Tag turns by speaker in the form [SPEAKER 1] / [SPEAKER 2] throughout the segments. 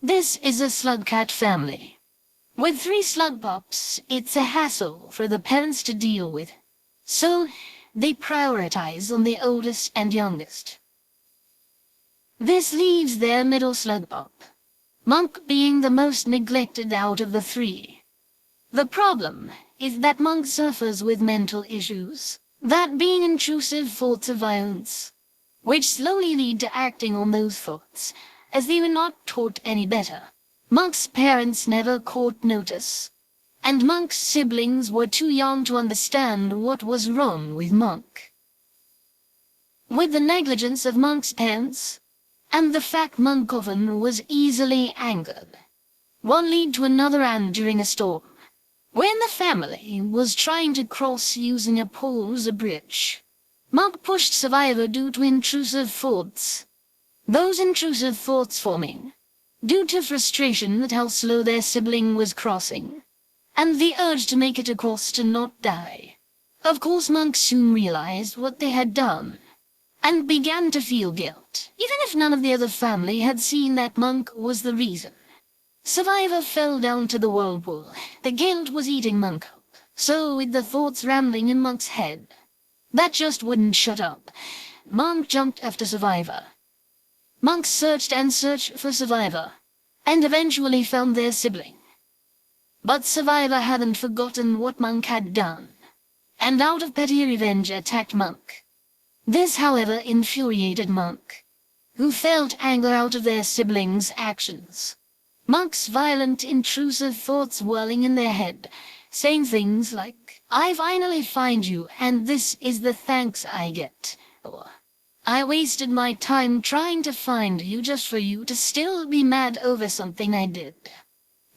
[SPEAKER 1] This is a slug cat family. With 3 slug pups, it's a hassle for the parents to deal with. So, they prioritize on the oldest and youngest. This leaves their middle slug pup, Monk, being the most neglected out of the 3. The problem is that Monk suffers with mental issues, that being intrusive thoughts of violence, which slowly lead to acting on those thoughts, as they were not taught any better. Monk's parents never caught notice, and Monk's siblings were too young to understand what was wrong with Monk. With the negligence of Monk's parents, and the fact Monk often was easily angered, one led to another, and during a storm, when the family was trying to cross using a pole as a bridge, Monk pushed Survivor due to intrusive thoughts. Those intrusive thoughts forming due to frustration at how slow their sibling was crossing, and the urge to make it across to not die. Of course, Monk soon realized what they had done, and began to feel guilt, even if none of the other family had seen that Monk was the reason. Survivor fell down to the whirlpool. The guilt was eating Monk up, so with the thoughts rambling in Monk's head that just wouldn't shut up, Monk jumped after Survivor. Monk searched and searched for Survivor, and eventually found their sibling. But Survivor hadn't forgotten what Monk had done, and out of petty revenge attacked Monk. This, however, infuriated Monk, who felt anger out of their siblings' actions. Monk's violent, intrusive thoughts whirling in their head, saying things like, "I finally find you, and this is the thanks I get," or "I wasted my time trying to find you just for you to still be mad over something I did."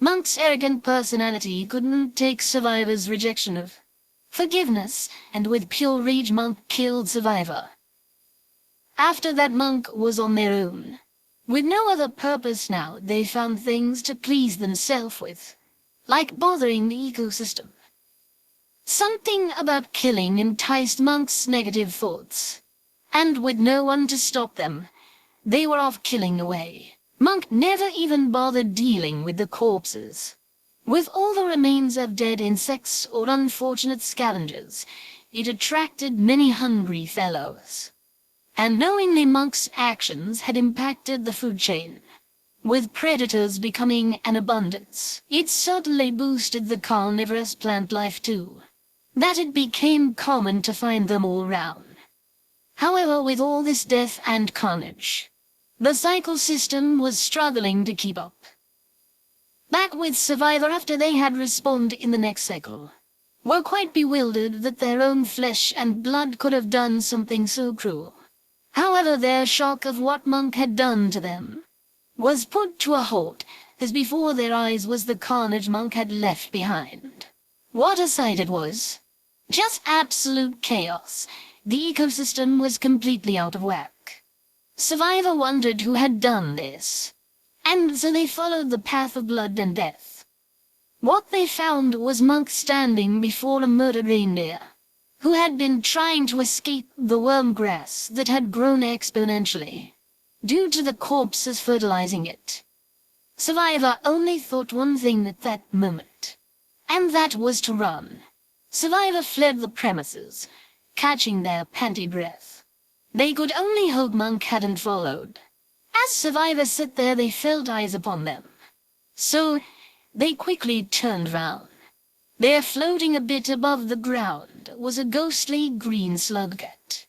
[SPEAKER 1] Monk's arrogant personality couldn't take Survivor's rejection of forgiveness, and with pure rage Monk killed Survivor. After that, Monk was on their own. With no other purpose now, they found things to please themselves with, like bothering the ecosystem. Something about killing enticed Monk's negative thoughts, and with no one to stop them, they were off killing away. Monk never even bothered dealing with the corpses. With all the remains of dead insects or unfortunate scavengers, it attracted many hungry fellows. And knowingly Monk's actions had impacted the food chain, with predators becoming an abundance, it certainly boosted the carnivorous plant life too, that it became common to find them all round. However, with all this death and carnage, the cycle system was struggling to keep up. Back with Survivor after they had respawned in the next cycle, were quite bewildered that their own flesh and blood could have done something so cruel. However, their shock of what Monk had done to them was put to a halt, as before their eyes was the carnage Monk had left behind. What a sight it was! Just absolute chaos. The ecosystem was completely out of whack. Survivor wondered who had done this, and so they followed the path of blood and death. What they found was Monk standing before a murdered reindeer, who had been trying to escape the worm grass that had grown exponentially, due to the corpses fertilizing it. Survivor only thought one thing at that moment, and that was to run. Survivor fled the premises, catching their panty breath. They could only hope Monk hadn't followed. As Survivor sat there, they felt eyes upon them, so they quickly turned round. There, floating a bit above the ground, was a ghostly green slug cat.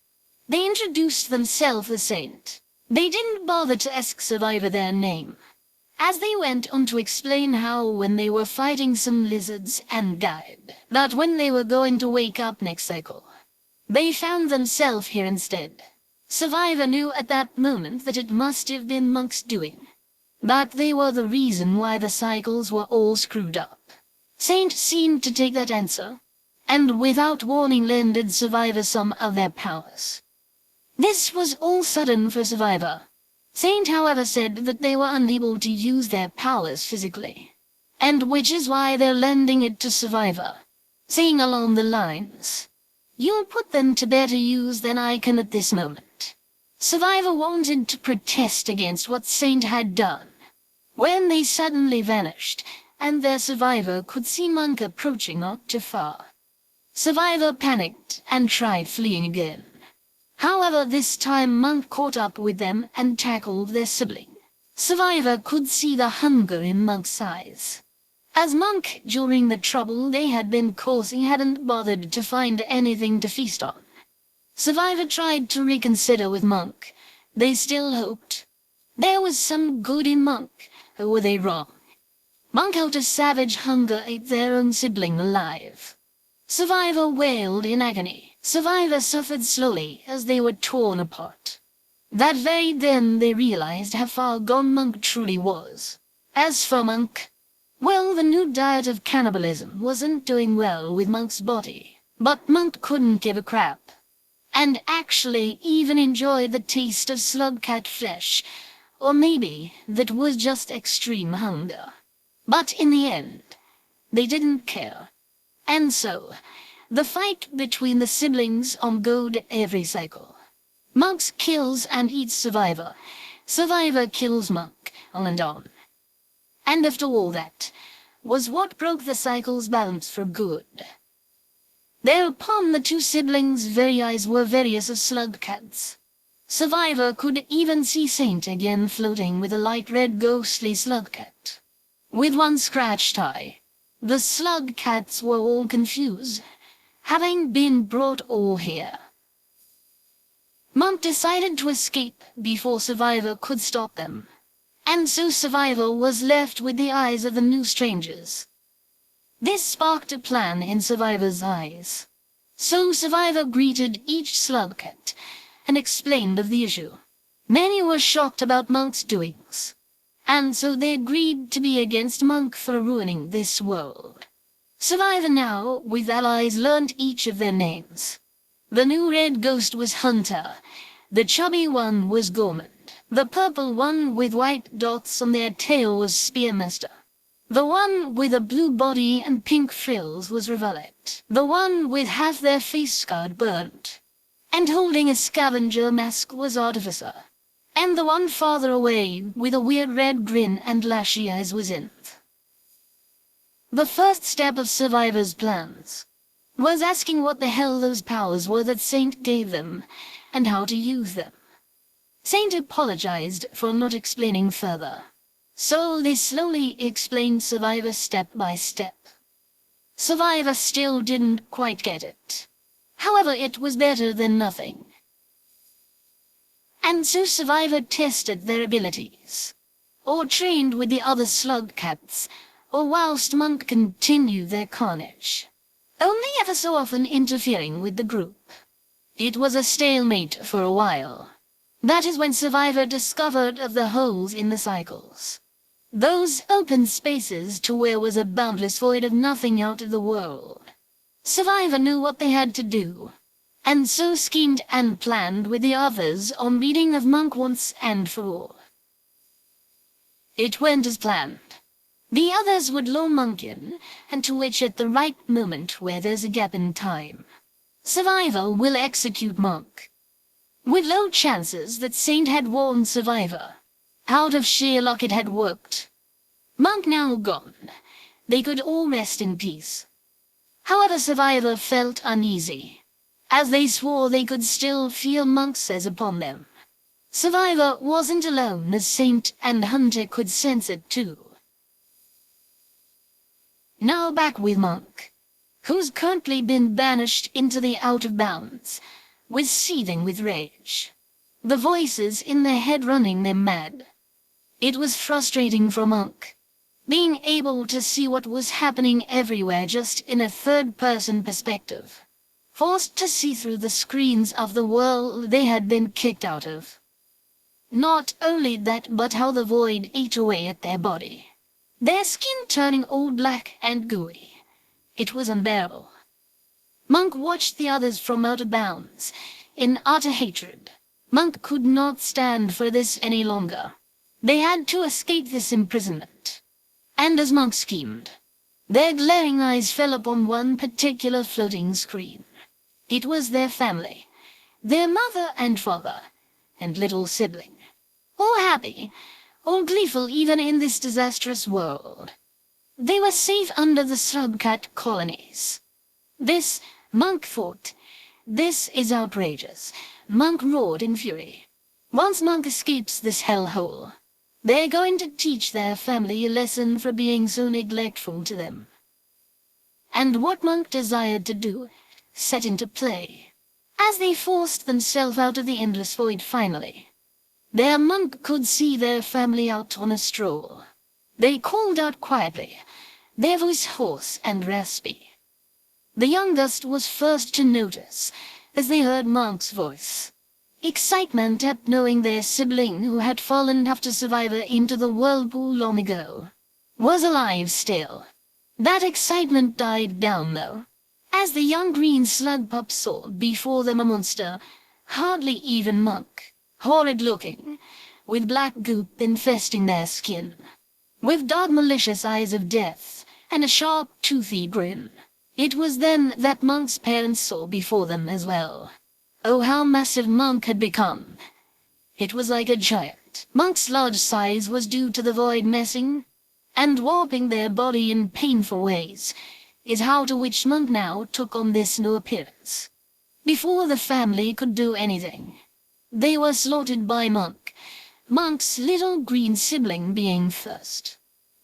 [SPEAKER 1] They introduced themselves as Saint. They didn't bother to ask Survivor their name, as they went on to explain how when they were fighting some lizards and died, that when they were going to wake up next cycle, they found themselves here instead. Survivor knew at that moment that it must have been Monk's doing, that they were the reason why the cycles were all screwed up. Saint seemed to take that answer, and without warning lended Survivor some of their powers. This was all sudden for Survivor. Saint, however, said that they were unable to use their powers physically, and which is why they're lending it to Survivor, saying along the lines, "You'll put them to better use than I can at this moment." Survivor wanted to protest against what Saint had done, when they suddenly vanished, and their survivor could see Monk approaching not too far. Survivor panicked and tried fleeing again. However, this time Monk caught up with them and tackled their sibling. Survivor could see the hunger in Monk's eyes. As Monk, during the trouble they had been causing, hadn't bothered to find anything to feast on. Survivor tried to reconsider with Monk. They still hoped there was some good in Monk, or were they wrong? Monk, out of savage hunger, ate their own sibling alive. Survivor wailed in agony. Survivor suffered slowly as they were torn apart. That very then they realized how far gone Monk truly was. As for Monk, well, the new diet of cannibalism wasn't doing well with Monk's body. But Monk couldn't give a crap, and actually even enjoyed the taste of slug cat flesh. Or maybe that was just extreme hunger. But in the end, they didn't care. And so, the fight between the siblings ongoed every cycle. Monk kills and eats Survivor. Survivor kills Monk, on and on. And after all that, was what broke the cycle's balance for good. Thereupon the two siblings' very eyes were various as slug cats. Survivor could even see Saint again floating with a light red ghostly slug cat, with one scratched eye. The slug cats were all confused, having been brought all here. Monk decided to escape before Survivor could stop them, and so Survivor was left with the eyes of the new strangers. This sparked a plan in Survivor's eyes. So Survivor greeted each slug cat and explained of the issue. Many were shocked about Monk's doings, and so they agreed to be against Monk for ruining this world. Survivor now, with allies, learned each of their names. The new red ghost was Hunter, the chubby one was Gourmand, the purple one with white dots on their tail was Spearmaster, the one with a blue body and pink frills was Revelette, the one with half their face scarred burnt, and holding a scavenger mask was Artificer, and the one farther away with a weird red grin and lashy eyes was Inth. The first step of Survivor's plans was asking what the hell those powers were that Saint gave them, and how to use them. Saint apologized for not explaining further, so they slowly explained Survivor step by step. Survivor still didn't quite get it. However, it was better than nothing. And so Survivor tested their abilities, or trained with the other slug cats, or whilst Monk continued their carnage, only ever so often interfering with the group. It was a stalemate for a while. That is when Survivor discovered of the holes in the cycles. Those open spaces to where was a boundless void of nothing out of the world. Survivor knew what they had to do, and so schemed and planned with the others on beating of Monk once and for all. It went as planned. The others would lure Monk in, and to which at the right moment where there's a gap in time, Survivor will execute Monk. With low chances that Saint had warned Survivor. Out of sheer luck it had worked. Monk now gone, they could all rest in peace. However, Survivor felt uneasy, as they swore they could still feel Monk's eyes upon them. Survivor wasn't alone, as Saint and Hunter could sense it too. Now back with Monk, who's currently been banished into the out of bounds, was seething with rage. The voices in their head running them mad. It was frustrating for Monk, being able to see what was happening everywhere just in a third-person perspective, forced to see through the screens of the world they had been kicked out of. Not only that, but how the void ate away at their body, their skin turning all black and gooey. It was unbearable. Monk watched the others from out of bounds, in utter hatred. Monk could not stand for this any longer. They had to escape this imprisonment. And as Monk schemed, their glaring eyes fell upon one particular floating screen. It was their family, their mother and father, and little sibling. All happy, or gleeful even in this disastrous world. They were safe under the slugcat colonies. This, Monk thought, this is outrageous. Monk roared in fury. Once Monk escapes this hellhole, they're going to teach their family a lesson for being so neglectful to them. And what Monk desired to do, set into play. As they forced themselves out of the endless void finally, their Monk could see their family out on a stroll. They called out quietly, their voice hoarse and raspy. The youngest was first to notice, as they heard Monk's voice. Excitement at knowing their sibling who had fallen after Survivor into the whirlpool long ago was alive still. That excitement died down though, as the young green slug pup saw before them a monster, hardly even Monk, horrid looking, with black goop infesting their skin, with dark malicious eyes of death, and a sharp toothy grin. It was then that Monk's parents saw before them as well. Oh, how massive Monk had become. It was like a giant. Monk's large size was due to the void messing and warping their body in painful ways, is how to which Monk now took on this new appearance. Before the family could do anything, they were slaughtered by Monk, Monk's little green sibling being first,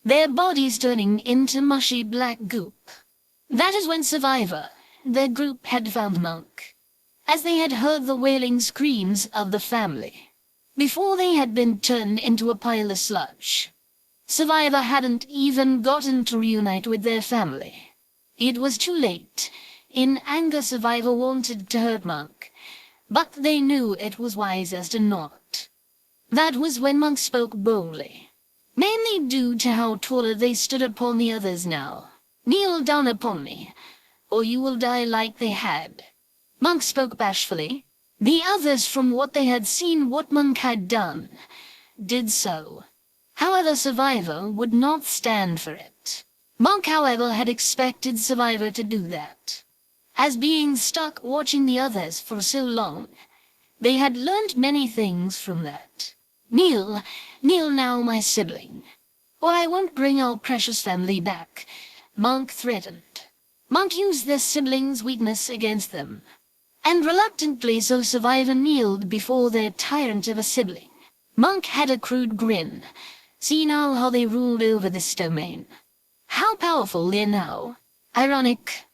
[SPEAKER 1] their bodies turning into mushy black goop. That is when Survivor, their group, had found Monk, as they had heard the wailing screams of the family, before they had been turned into a pile of sludge. Survivor hadn't even gotten to reunite with their family. It was too late. In anger, Survivor wanted to hurt Monk, but they knew it was wisest to not. That was when Monk spoke boldly, mainly due to how taller they stood upon the others now. Kneel down upon me, or you will die like they had. Monk spoke bashfully. The others, from what they had seen what Monk had done, did so. However, Survivor would not stand for it. Monk, however, had expected Survivor to do that. As being stuck watching the others for so long, they had learned many things from that. Kneel now, my sibling, or I won't bring our precious family back, Monk threatened. Monk used their siblings' weakness against them, and reluctantly so Survivor kneeled before their tyrant of a sibling. Monk had a crude grin. See now how they ruled over this domain. How powerful they're now. Ironic.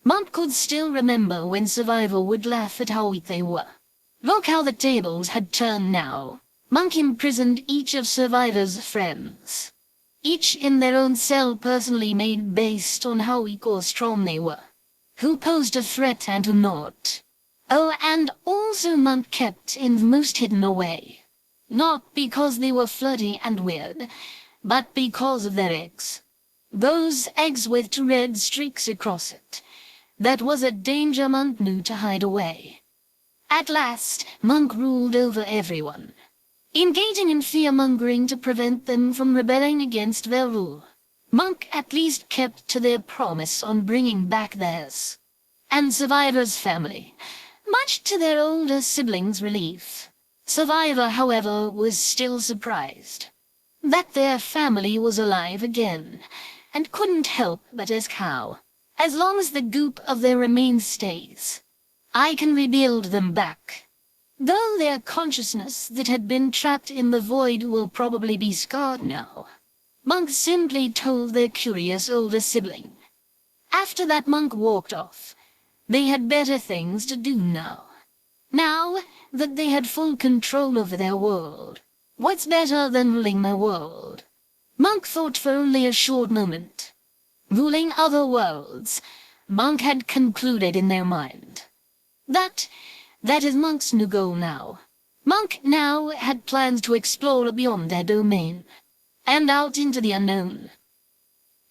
[SPEAKER 1] Monk could still remember when Survivor would laugh at how weak they were. Look how the tables had turned now. Monk imprisoned each of Survivor's friends, each in their own cell personally made based on how weak or strong they were, who posed a threat and who not. Oh, and also Monk kept in the most hidden away. Not because they were flirty and weird, but because of their eggs. Those eggs with 2 red streaks across it. That was a danger Monk knew to hide away. At last, Monk ruled over everyone, engaging in fear-mongering to prevent them from rebelling against their rule. Monk at least kept to their promise on bringing back theirs and Survivor's family, much to their older siblings' relief. Survivor, however, was still surprised that their family was alive again, and couldn't help but ask how. As long as the goop of their remains stays, I can rebuild them back. Though their consciousness that had been trapped in the void will probably be scarred now. Monk simply told their curious older sibling. After that, Monk walked off. They had better things to do now. Now that they had full control over their world. What's better than ruling my world? Monk thought for only a short moment. Ruling other worlds, Monk had concluded in their mind. That is Monk's new goal now. Monk now had plans to explore beyond their domain, and out into the unknown.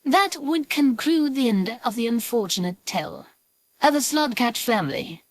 [SPEAKER 1] That would conclude the end of the unfortunate tale of the Slugcat family.